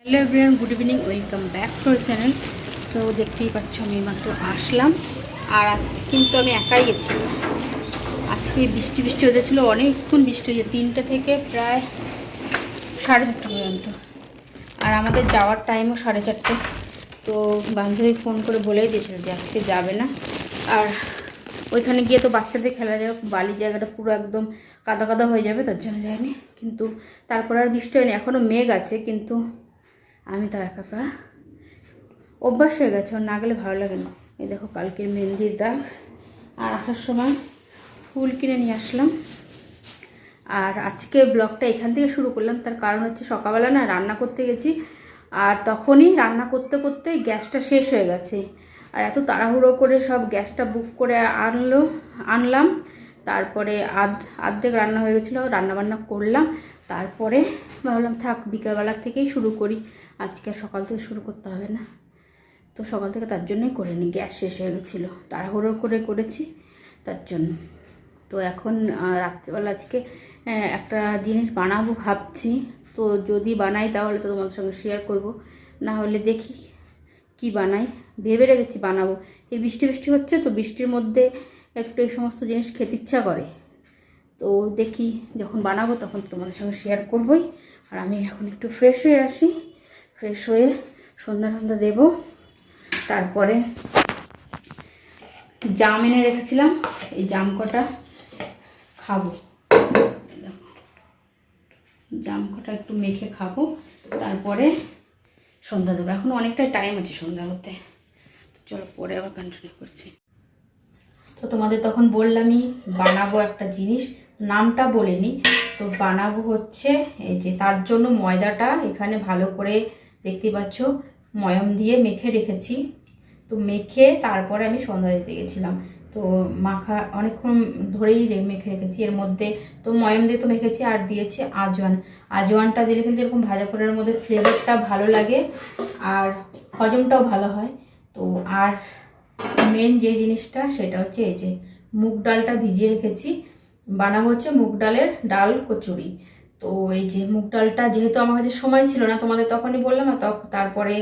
Hello everyone, good evening, welcome back to our channel. তো দেখতেই পাচ্ছ আমি মাত্র আসলাম। আর আজকে কিন্তু আমি একাই গেছিলাম। আজকে বৃষ্টি হতে ছিল, অনেকক্ষণ বৃষ্টি হয়েছে, 3টে থেকে প্রায় 4:30 পর্যন্ত। আর আমাদের যাওয়ার টাইমও 4:30। তো বান্ধবী ফোন করে বলেই দিয়েছিল যে আজকে যাবে না। আর ওইখানে গিয়ে তো বাচ্চাদের খেলা যাবে, বালি জায়গাটা পুরো একদম কাদা কাদা হয়ে যাবে, তার জন্য যায়নি। কিন্তু তারপর আর বৃষ্টি হয়নি, এখনও মেঘ আছে, কিন্তু আমি তো একা একা অভ্যাস হয়ে গেছে, ওর না গেলে ভালো লাগে না। এই দেখো কালকের মেহেন্দির দাগ। আর আসার সময় ফুল কিনে নিয়ে আসলাম। আর আজকে ব্লগটা এখান থেকে শুরু করলাম, তার কারণ হচ্ছে সকালবেলা না রান্না করতে গেছি, আর তখনই রান্না করতে করতে গ্যাসটা শেষ হয়ে গেছে। আর এত তাড়াহুড়ো করে সব গ্যাসটা বুক করে আনলাম। তারপরে আর্ধেক রান্না হয়ে গেছিলো, রান্নাবান্না করলাম। তারপরে ভাবলাম থাক বিকালবেলা থেকেই শুরু করি, আজকে সকাল থেকে শুরু করতে হবে না। তো সকাল থেকে তার জন্যই করিনি, গ্যাস শেষ হয়ে গেছিলো, তাড়াহুড়ো করে করেছি তার জন্য। তো এখন রাত্রিবেলা আজকে একটা জিনিস বানাবো ভাবছি। তো যদি বানাই তাহলে তো তোমাদের সঙ্গে শেয়ার করব, না হলে দেখি কি বানাই। ভেবে রেখেছি বানাবো। এই বৃষ্টি হচ্ছে, তো বৃষ্টির মধ্যে একটু এই সমস্ত জিনিস খেতে ইচ্ছা করে। তো দেখি যখন বানাবো তখন তোমাদের সঙ্গে শেয়ার করবই। আর আমি এখন একটু ফ্রেশ হয়ে আসি, ফ্রেশ হয়ে সন্ধ্যা দেবো। তারপরে জাম এনে রেখেছিলাম, এই জাম কটা খাবো, জাম কটা একটু মেখে খাবো। তারপরে সন্ধ্যা দেবো, এখন অনেকটাই টাইম আছে সন্ধ্যা হতে। চলো পরে আবার কন্টিনিউ করছি। তো তোমাদের তখন বললামই বানাবো একটা জিনিস, নামটা বলিনি। তো বানাবো হচ্ছে এই যে, তার জন্য ময়দাটা এখানে ভালো করে দেখতে পাচ্ছ ময়ম দিয়ে মেখে রেখেছি। তো মেখে তারপরে আমি সন্ধ্যা দিতে গেছিলাম। তো মাখা অনেকক্ষণ ধরেই মেখে রেখেছি। এর মধ্যে তো ময়ম দিয়ে তো মেখেছি, আর দিয়েছি আজওয়ানটা দিলে কিন্তু এরকম ভাজা পোড়ার মধ্যে ফ্লেভারটা ভালো লাগে আর হজমটাও ভালো হয়। তো আর মেন যে জিনিসটা সেটা হচ্ছে এই যে মুগ ডালটা ভিজিয়ে রেখেছি, বানাবো হচ্ছে মুগ ডালের ডাল কচুরি। তো এই যে মুগ ডালটা, যেহেতু আমার কাছে সময় ছিল না, তোমাদের তখনই বললাম, আর তারপরে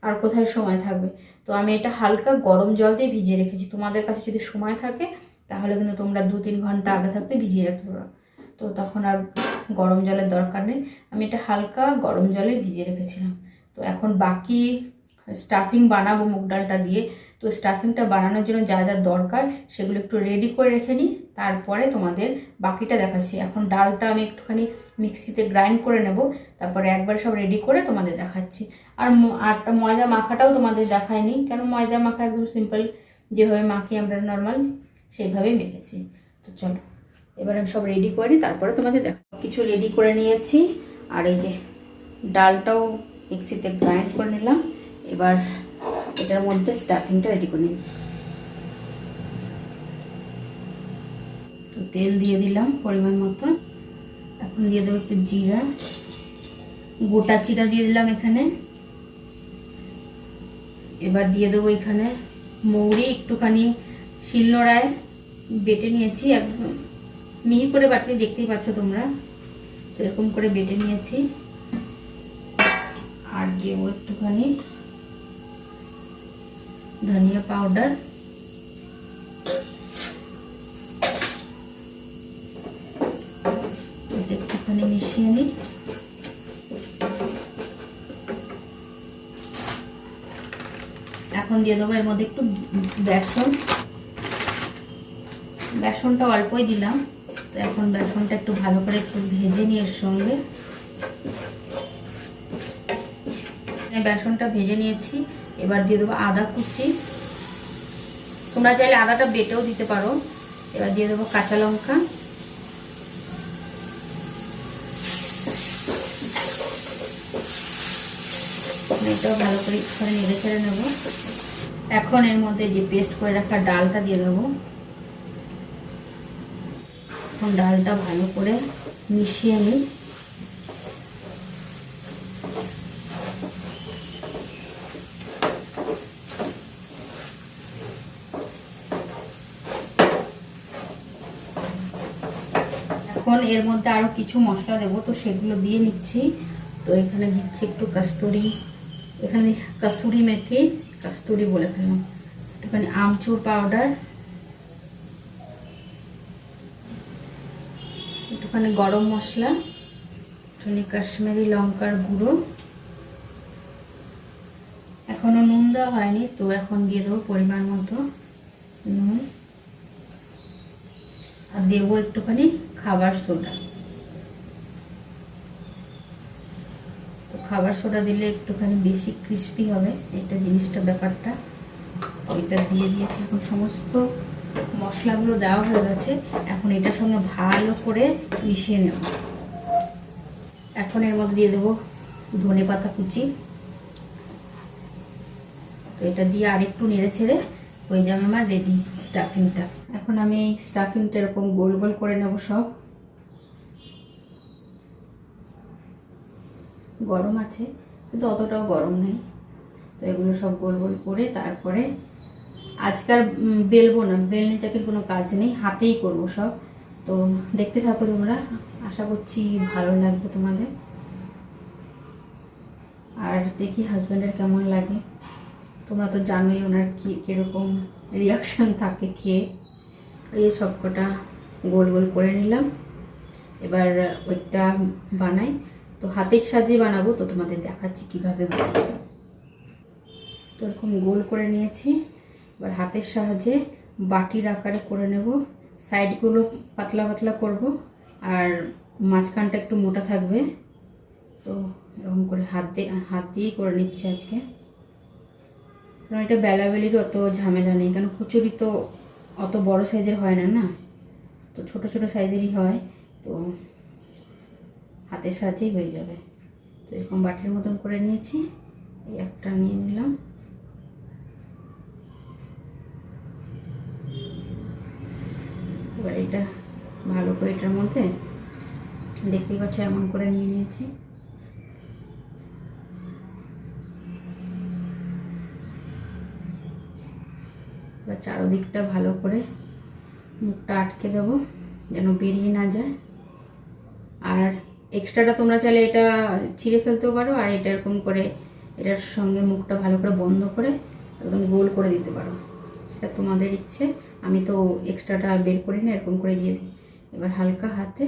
আর কোথায় সময় থাকবে। তো আমি এটা হালকা গরম জল দিয়ে ভিজিয়ে রেখেছি। তোমাদের কাছে যদি সময় থাকে তাহলে কিন্তু তোমরা 2-3 ঘন্টা আগে থাকতে ভিজিয়ে রাখতে পারো, তো তখন আর গরম জলের দরকার নেই। আমি এটা হালকা গরম জলে ভিজিয়ে রেখেছিলাম। তো এখন বাকি স্টাফিং বানাবো মুগ ডালটা দিয়ে। তো স্টাফিংটা বানানোর জন্য যা যা দরকার সেগুলো একটু রেডি করে রেখে নিই, তারপরে তোমাদের বাকিটা দেখাচ্ছি। এখন ডালটা আমি একটুখানি মিক্সিতে গ্রাইন্ড করে নেব, তারপরে একবার সব রেডি করে তোমাদের দেখাচ্ছি। আর আটটা ময়দা মাখাটাও তোমাদের দেখায়নি, কেন ময়দা মাখা একদম সিম্পল, যেভাবে মাখি আমরা নর্মাল সেইভাবেই মেখেছি। তো চলো এবার আমি সব রেডি করে নিই, তারপরে তোমাদের দেখা। কিছু রেডি করে নিয়েছি, আর এই যে ডালটাও মিক্সিতে গ্রাইন্ড করে নিলাম। এবার এটার মধ্যে স্টাফিংটা রেডি করে নিই। তো তেল দিয়ে দিলাম পরিমাণ মতো। এখন দিয়ে দেবো একটু জিরা, গোটা জিরা দিয়ে দিলাম এখানে। এবার দিয়ে দেবো এখানে মৌরি, একটুখানি শিলনোড়ায় বেটে নিয়েছি, একদম মিহি করে বাটলে, দেখতেই পাচ্ছ তোমরা। তো এরকম করে বেটে নিয়েছি। আর দেবো একটুখানি ধনিয়া পাউডার, একটুখানি মিশিয়ে নিই। এখন দিয়ে দেবো এর মধ্যে একটু বেসনটা অল্পই দিলাম। তো এখন বেসনটা একটু ভালো করে একটু ভেজে নিয়ে এর সঙ্গে, বেসনটা ভেজে নিয়েছি। এবার দিয়ে দেবো আদা কুচি, তোমরা চাইলে আদাটা বেটেও দিতে পারো। এবার দিয়ে দেবো কাঁচা লঙ্কা, এটাও ভালো করে একটুখানি নেড়ে ছেড়ে নেবো। এখন এর মধ্যে যে পেস্ট করে রাখা ডালটা দিয়ে দেবো। এখন ডালটা ভালো করে মিশিয়ে নিই। এখন এর মধ্যে আরো কিছু মশলা দেবো, তো সেগুলো দিয়ে নিচ্ছি। তো এখানে দিচ্ছি একটু কাস্তুরি, এখানে কাসুরি মেথি, কাস্তুরি বলে ফেললাম, একটুখানি আমচুর পাউডার, একটুখানি গরম মশলা, একটুখানি কাশ্মীরি লঙ্কার গুঁড়ো। এখনো নুন দেওয়া হয়নি, তো এখন দিয়ে দেবো পরিমাণ মতো নুন, আর দেবো একটুখানি খাবার সোডা। তো খাবার সোডা দিলে একটুখানি বেশি ক্রিস্পি হবে এটা জিনিসটা, ব্যাপারটা। এটা দিয়ে দিয়েছি। এখন সমস্ত মশলাগুলো দেওয়া হয়ে গেছে, এখন এটার সঙ্গে ভালো করে মিশিয়ে নেব। এখন এর মধ্যে দিয়ে দেবো ধনেপাতা কুচি। তো এটা দিয়ে আরেকটু নেড়ে ছেড়ে হয়ে যাবে আমার রেডি স্টাফিংটা। এখন আমি এই স্টাফিংটা এরকম গোল গোল করে নেব সব। গরম আছে কিন্তু অতটাও গরম নেই। তো এগুলো সব গোল গোল করে তারপরে আজকাল বেলবো না, বেলনি চাকির কোনো কাজ নেই, হাতেই করব সব। তো দেখতে থাকো তোমরা, আশা করছি ভালো লাগবে তোমাদের। আর দেখি হাজব্যান্ডের কেমন লাগে। তোমরা তো জানোই ওনার কীরকম রিয়াকশান থাকে খেয়ে। এই সব কটা গোল গোল করে নিলাম। এবার ওইটা বানাই, তো হাতের সাহায্যে বানাবো, তো তোমাদের দেখাচ্ছি কীভাবে বানাবো। তো এরকম গোল করে নিয়েছি, এবার হাতের সাহায্যে বাটির আকারে করে নেব। সাইডগুলো পাতলা পাতলা করব, আর মাঝখানটা একটু মোটা থাকবে। তো এরকম করে হাত দিয়েই করে নিচ্ছি আজকে, কারণ এটা বেলাবেলির অত ঝামেলা নেই, কারণ কচুরি তো অত বড় সাইজের হয় না, তো ছোট ছোট সাইজেরই হয়। তো হাতের সাহায্যেই হয়ে যাবে। তো এরকম বাটির মতন করে নিয়েছি, এই একটা নিয়ে নিলাম। এবার এটা ভালো করে এটার মধ্যে দেখতেই পাচ্ছ এমন করে নিয়ে নিয়েছি। এবার চারদিকটা ভালো করে মুখটা আটকে দেবো যেন বেরিয়ে না যায়। আর এক্সট্রাটা তোমরা চাইলে এটা ছিঁড়ে ফেলতেও পারো, আর এটা এরকম করে এটার সঙ্গে মুখটা ভালো করে বন্ধ করে একদম গোল করে দিতে পারো, সেটা তোমাদের ইচ্ছে। আমি তো এক্সট্রাটা বের করি না, এরকম করে দিয়ে দিই। এবার হালকা হাতে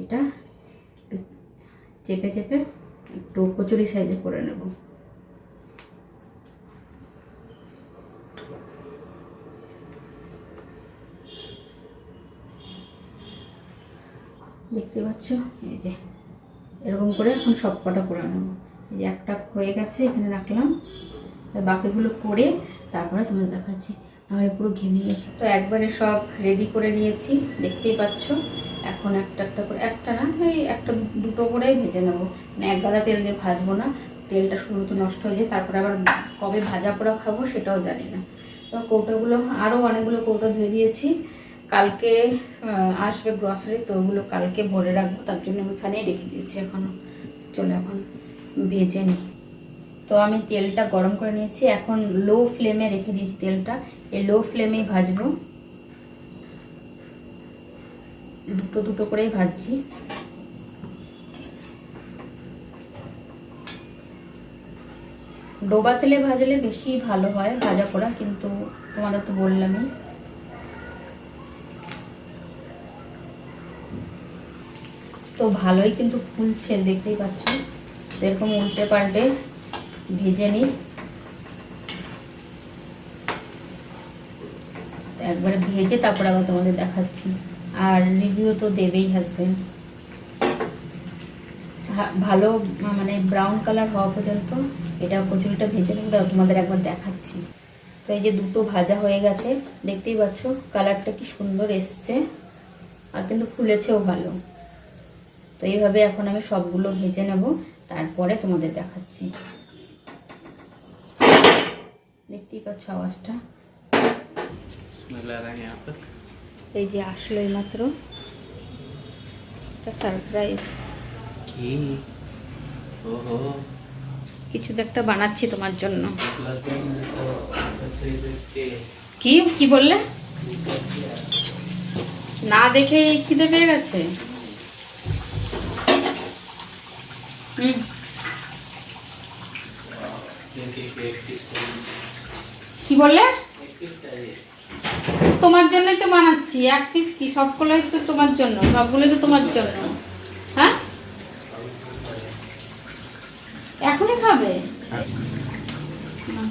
এটা চেপে চেপে একটু কচুরি সাইজে করে নেব। দেখতে পাচ্ছ, এই যে এরকম করে এখন সব কটা করে নেব। এই যে একটা হয়ে গেছে, এখানে রাখলাম। বাকিগুলো করে তারপরে তোমাদের দেখাচ্ছি। আমার পুরো ঘেমে গেছে। তো একবারে সব রেডি করে নিয়েছি, দেখতেই পাচ্ছ। এখন একটা একটা করে, একটা না এই একটা দুটো করে ভেজে নেবো, মানে এক গাদা তেল দিয়ে ভাজবো না, তেলটা শুরু তো নষ্ট হয়ে যায়। তারপরে আবার কবে ভাজা পোড়া খাবো সেটাও জানি না। তো কৌটাগুলো আরও অনেকগুলো কৌটা ধুয়ে দিয়েছি, কালকে আসবে গ্রসারি, তো ওগুলো কালকে ভরে রাখবো, তার জন্য আমি এখানেই রেখে দিয়েছি এখনও। চলো এখন ভেজে নিই। তো আমি তেলটা গরম করে নিয়েছি, এখন লো ফ্লেমে রেখে দিয়েছি তেলটা। এই লো ফ্লেমেই ভাজবো, দুটো দুটো করেই ভাজছি। ডোবা তেলে ভাজলে বেশি ভালো হয় ভাজা পোড়া, কিন্তু তোমাদের তো বললামই। তো ভালোই কিন্তু ফুলছে, দেখতেই পাচ্ছ। এরকম উল্টে পাল্টে ভেজে নিই, একবারে ভেজে তারপর আবার তোমাদের দেখাচ্ছি। আর রিভিউ তো দেবেই হাজবেন্ড। ভালো মানে ব্রাউন কালার হওয়া পর্যন্ত এটা কচুরিটা ভেজে নিই, তোমাদের একবার দেখাচ্ছি। তো এই যে দুটো ভাজা হয়ে গেছে, দেখতেই পাচ্ছ কালারটা কি সুন্দর এসছে, আর কিন্তু ফুলেছেও ভালো। তো এইভাবে এখন আমি সবগুলো ভেজে নেব, তারপরে তোমাদের দেখাচ্ছি। দেখতেই পাচ্ছ আওয়াজটা, এই যে আসলো এইমাত্র, একটা সারপ্রাইজ। কি? ওহো, কিছু তো একটা বানাচ্ছি তোমার জন্য। কি কি বললে? না দেখেই খিদে পেয়ে গেছে। কি বললে? তোমার জন্যই তো বানাচ্ছি। এক পিস কি, সবগুলোই তো তোমার জন্য, সবগুলোই তো তোমার জন্য। হ্যাঁ, এখনই খাবে? না।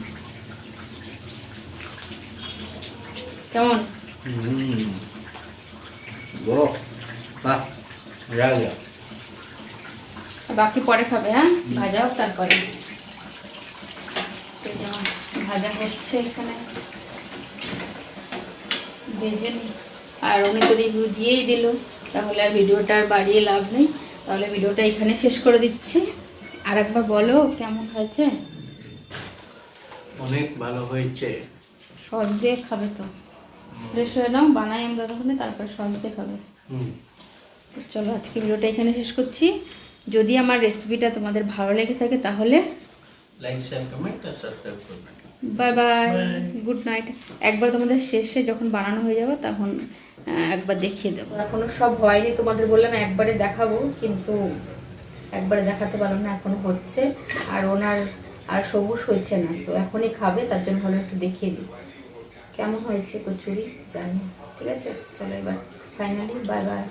কেমন? বাকি পরে খাবে। হ্যাঁ, ভাজা হোক তারপরে। ভাজা হচ্ছে এখানে, ভেজে নি। আর উনি তো রিভিউ দিয়েই দিল, তাহলে আর ভিডিওটা আর বাড়িয়ে লাভ নেই। তাহলে ভিডিওটা এখানে শেষ করে দিচ্ছি। আর একবার বলো কেমন হয়েছে। অনেক ভালো হয়েছে। সস দিয়ে খাবে তো? ফ্রেশ হয়ে নাও, বানাই আমি ততক্ষণে, তারপর সস দিয়ে খাবে। তো চলো আজকে ভিডিওটা এখানে শেষ করছি। যদি আমার রেসিপিটা তোমাদের ভালো লেগে থাকে তাহলে লাইক শেয়ার কমেন্ট আর সাবস্ক্রাইব করবেন। Bye bye, good night. একবার তোমাদের শেষে যখন বানানো হয়ে যাবে তখন একবার দেখিয়ে দেবো। এখনো সব হয়নি, তোমাদের বললাম একবারে দেখাবো, কিন্তু একবারে দেখাতে পারলাম না, এখনো হচ্ছে। আর ওনার আর সবুজ হয়েছে না, তো এখনই খাবে, তার জন্য ভালো একটু দেখিয়ে দিই কেমন হয়েছে কচুরি, জানি। ঠিক আছে, চলো এবার ফাইনালি বাই বাই।